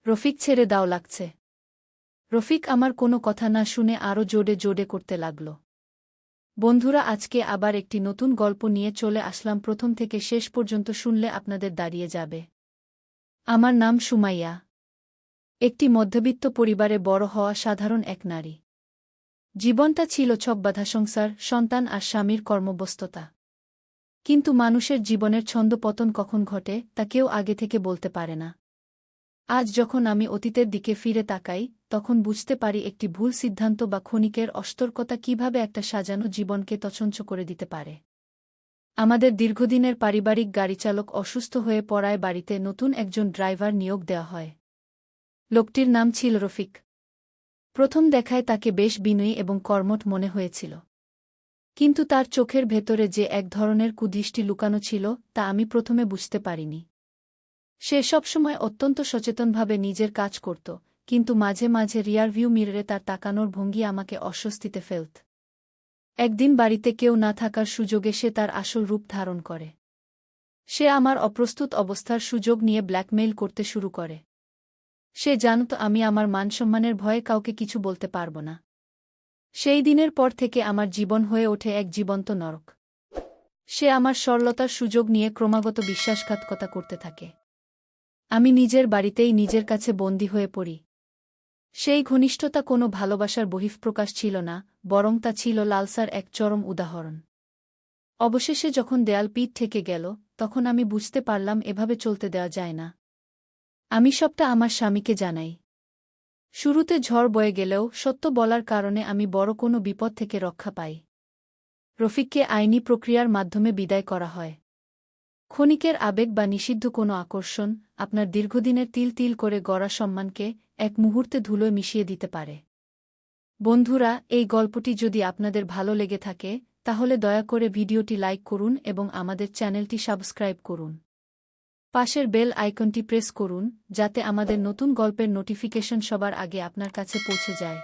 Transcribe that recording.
রফিক ছেড়ে দাও লাগছে। রফিক আমার কোনো কথা না শুনে আরও জোরে জোরে করতে লাগল। বন্ধুরা, আজকে আবার একটি নতুন গল্প নিয়ে চলে আসলাম। প্রথম থেকে শেষ পর্যন্ত শুনলে আপনাদের দাঁড়িয়ে যাবে। আমার নাম সুমাইয়া। একটি মধ্যবিত্ত পরিবারে বড় হওয়া সাধারণ এক নারী। জীবনটা ছিল ছকবাঁধা সংসার, সন্তান আর স্বামীর কর্মব্যস্ততা। কিন্তু মানুষের জীবনের ছন্দপতন কখন ঘটে তা কেউ আগে থেকে বলতে পারে না। আজ যখন আমি অতীতের দিকে ফিরে তাকাই, তখন বুঝতে পারি একটি ভুল সিদ্ধান্ত বা ক্ষণিকের অসতর্কতা কিভাবে একটা সাজানো জীবনকে তছনছ করে দিতে পারে। আমাদের দীর্ঘদিনের পারিবারিক গাড়িচালক অসুস্থ হয়ে পড়ায় বাড়িতে নতুন একজন ড্রাইভার নিয়োগ দেওয়া হয়। লোকটির নাম ছিল রফিক। প্রথম দেখায় তাকে বেশ বিনয়ী এবং কর্মঠ মনে হয়েছিল। কিন্তু তার চোখের ভেতরে যে এক ধরনের কুদৃষ্টি লুকানো ছিল তা আমি প্রথমে বুঝতে পারিনি। সে সবসময় অত্যন্ত সচেতনভাবে নিজের কাজ করত, কিন্তু মাঝে মাঝে রিয়ারভিউ মিররে তার তাকানোর ভঙ্গি আমাকে অস্বস্তিতে ফেলত। একদিন বাড়িতে কেউ না থাকার সুযোগে সে তার আসল রূপ ধারণ করে। সে আমার অপ্রস্তুত অবস্থার সুযোগ নিয়ে ব্ল্যাকমেইল করতে শুরু করে। সে জানত আমি আমার মানসম্মানের ভয়ে কাউকে কিছু বলতে পারব না। সেই দিনের পর থেকে আমার জীবন হয়ে ওঠে এক জীবন্ত নরক। সে আমার সরলতার সুযোগ নিয়ে ক্রমাগত বিশ্বাসঘাতকতা করতে থাকে। আমি নিজের বাড়িতেই নিজের কাছে বন্দী হয়ে পড়ি। সেই ঘনিষ্ঠতা কোনো ভালোবাসার বহিঃপ্রকাশ ছিল না, বরং তা ছিল লালসার এক চরম উদাহরণ। অবশেষে যখন দেয়াল পিঠ থেকে গেল, তখন আমি বুঝতে পারলাম এভাবে চলতে দেওয়া যায় না। আমি সবটা আমার স্বামীকে জানাই। শুরুতে ঝড় বয়ে গেলেও সত্য বলার কারণে আমি বড় কোনো বিপদ থেকে রক্ষা পাই। রফিককে আইনি প্রক্রিয়ার মাধ্যমে বিদায় করা হয়। ক্ষণিকের আবেগ বা নিষিদ্ধ কোনো আকর্ষণ আপনার দীর্ঘদিনের তিল তিল করে গড়া সম্মানকে এক মুহূর্তে ধুলোয় মিশিয়ে দিতে পারে। বন্ধুরা, এই গল্পটি যদি আপনাদের ভালো লেগে থাকে, তাহলে দয়া করে ভিডিওটি লাইক করুন এবং আমাদের চ্যানেলটি সাবস্ক্রাইব করুন। পাশের বেল আইকনটি প্রেস করুন, যাতে আমাদের নতুন গল্পের নোটিফিকেশন সবার আগে আপনার কাছে পৌঁছে যায়।